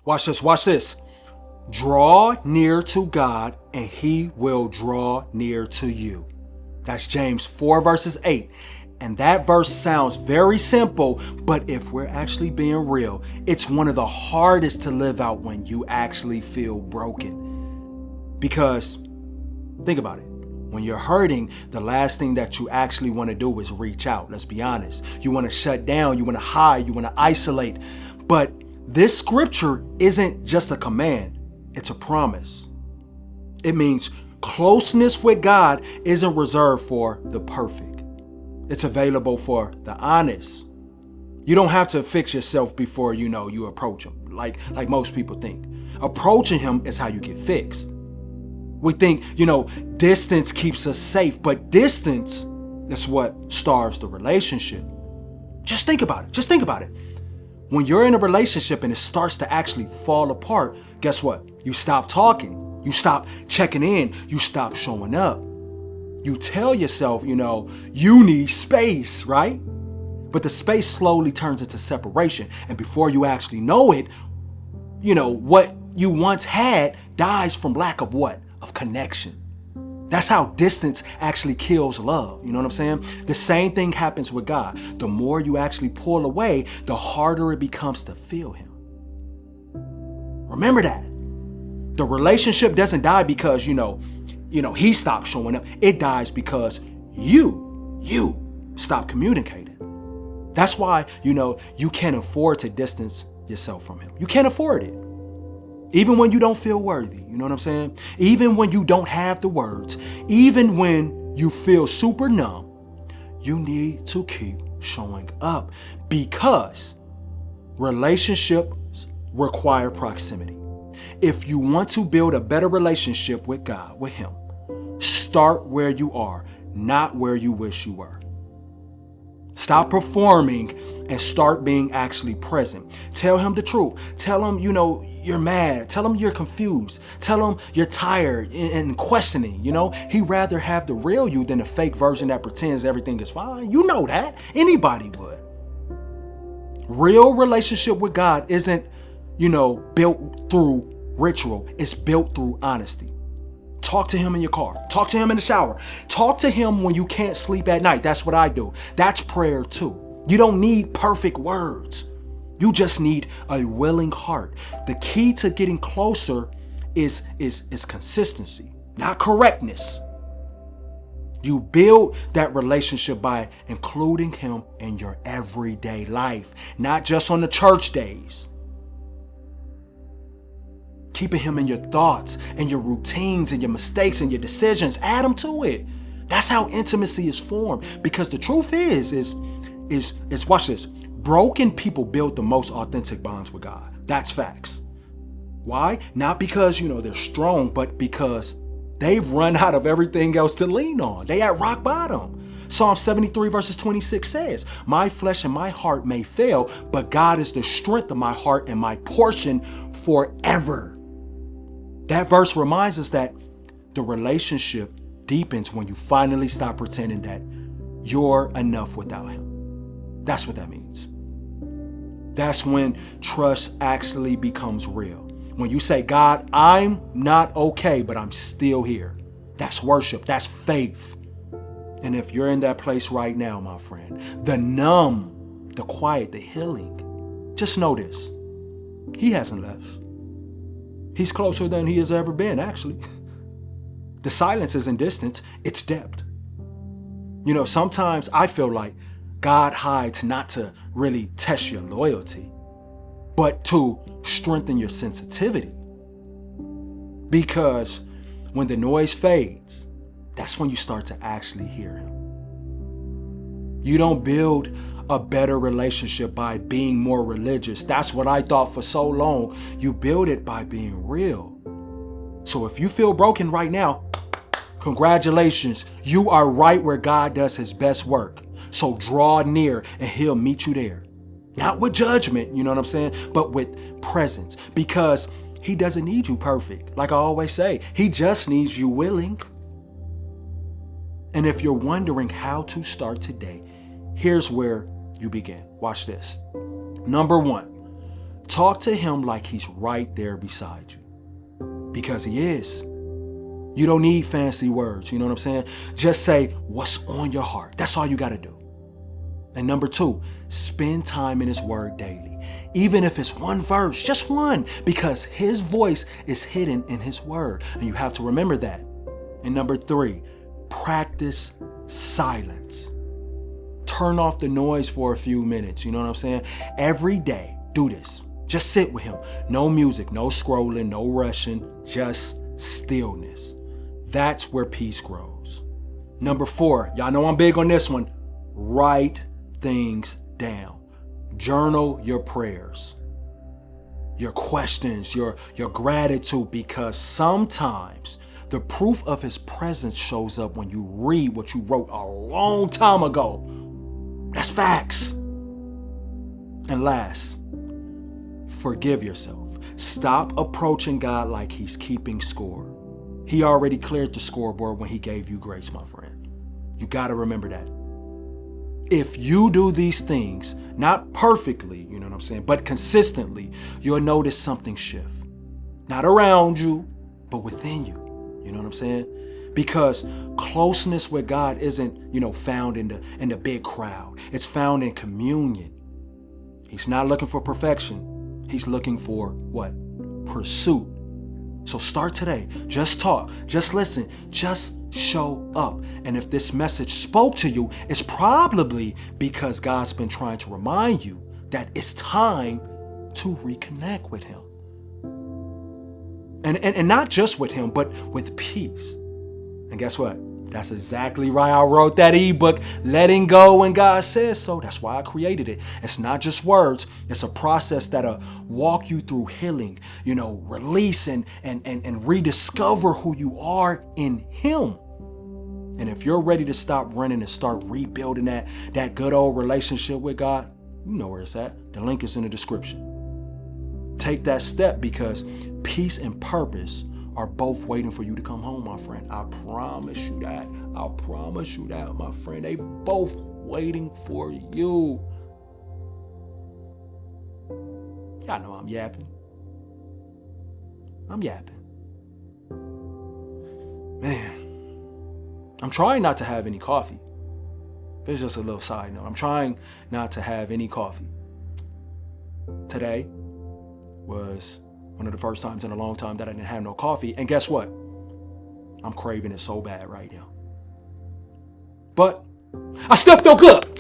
Watch this, watch this. Draw near to God and he will draw near to you. That's James 4 verses 8. And that verse sounds very simple, but if we're actually being real, it's one of the hardest to live out when you actually feel broken. Because think about it. When you're hurting, the last thing that you actually want to do is reach out. Let's be honest. You want to shut down, you want to hide, you want to isolate. But this scripture isn't just a command, it's a promise. It means closeness with God isn't reserved for the perfect. It's available for the honest. You don't have to fix yourself before you approach him, like most people think. Approaching him is how you get fixed. We think, distance keeps us safe, but distance is what starves the relationship. Just think about it. When you're in a relationship and it starts to actually fall apart, guess what? You stop talking. You stop checking in. You stop showing up. You tell yourself, you need space, right? But the space slowly turns into separation. And before you actually know it, what you once had dies from lack of what? Of connection. That's how distance actually kills love. You know what I'm saying? The same thing happens with God. The more you actually pull away, the harder it becomes to feel him. Remember that. The relationship doesn't die because, he stopped showing up. It dies because you stop communicating. That's why, you can't afford to distance yourself from him. You can't afford it. Even when you don't feel worthy, you know what I'm saying? Even when you don't have the words, even when you feel super numb, you need to keep showing up because relationships require proximity. If you want to build a better relationship with God, with him, start where you are, not where you wish you were. Stop performing and start being actually present. Tell him the truth. Tell him, you're mad. Tell him you're confused. Tell him you're tired and questioning, He'd rather have the real you than a fake version that pretends everything is fine. You know that. Anybody would. Real relationship with God isn't, built through ritual. It's built through honesty. Talk to him in your car. Talk to him in the shower. Talk to him when you can't sleep at night. That's what I do. That's prayer too. You don't need perfect words. You just need a willing heart. The key to getting closer is consistency, not correctness. You build that relationship by including him in your everyday life, not just on the church days. Keeping him in your thoughts and your routines and your mistakes and your decisions. Add him to it. That's how intimacy is formed. Because the truth is watch this. Broken people build the most authentic bonds with God. That's facts. Why? Not because, they're strong, but because they've run out of everything else to lean on. They at rock bottom. Psalm 73 verses 26 says, "My flesh and my heart may fail, but God is the strength of my heart and my portion forever." That verse reminds us that the relationship deepens when you finally stop pretending that you're enough without him. That's what that means. That's when trust actually becomes real. When you say, "God, I'm not okay, but I'm still here." That's worship. That's faith. And if you're in that place right now, my friend, the numb, the quiet, the healing, just know this. He hasn't left. He's closer than he has ever been, actually. The silence isn't distance, it's depth. Sometimes I feel like God hides not to really test your loyalty, but to strengthen your sensitivity. Because when the noise fades, that's when you start to actually hear him. You don't build a better relationship by being more religious. That's what I thought for so long. You build it by being real. So if you feel broken right now, congratulations. You are right where God does his best work. So draw near and he'll meet you there. Not with judgment, you know what I'm saying? But with presence. Because he doesn't need you perfect. Like I always say, he just needs you willing. And if you're wondering how to start today, here's where you begin. Watch this. Number 1, Talk to him like he's right there beside you, because he is. You don't need fancy words, you know what I'm saying? Just say what's on your heart. That's all you got to do. And number 2, spend time in his word daily. Even if it's one verse, just one, because his voice is hidden in his word. And you have to remember that. And number 3, practice silence. Turn off the noise for a few minutes. You know what I'm saying? Every day, do this. Just sit with him. No music, no scrolling, no rushing, just stillness. That's where peace grows. Number 4, y'all know I'm big on this one. Write things down. Journal your prayers, your questions, your gratitude, because sometimes the proof of his presence shows up when you read what you wrote a long time ago. That's facts. And last, forgive yourself. Stop approaching God like he's keeping score. He already cleared the scoreboard when he gave you grace, my friend. You got to remember that. If you do these things, not perfectly, you know what I'm saying, but consistently, you'll notice something shift. Not around you, but within you. You know what I'm saying? Because closeness with God isn't, found in the big crowd. It's found in communion. He's not looking for perfection. He's looking for what? Pursuit. So start today. Just talk. Just listen. Just show up. And if this message spoke to you, it's probably because God's been trying to remind you that it's time to reconnect with him. And not just with him, but with peace. And guess what? That's exactly why I wrote that ebook, Letting Go When God Says So. That's why I created it. It's not just words. It's a process that'll walk you through healing, release and rediscover who you are in him. And if you're ready to stop running and start rebuilding that good old relationship with God, you know where it's at. The link is in the description. Take that step, because peace and purpose are both waiting for you to come home, my friend. I promise you that. I promise you that, my friend. They both waiting for you. Y'all know I'm yapping. Man, I'm trying not to have any coffee. It's just a little side note. I'm trying not to have any coffee. Today was one of the first times in a long time that I didn't have no coffee. And guess what? I'm craving it so bad right now. But I still feel good.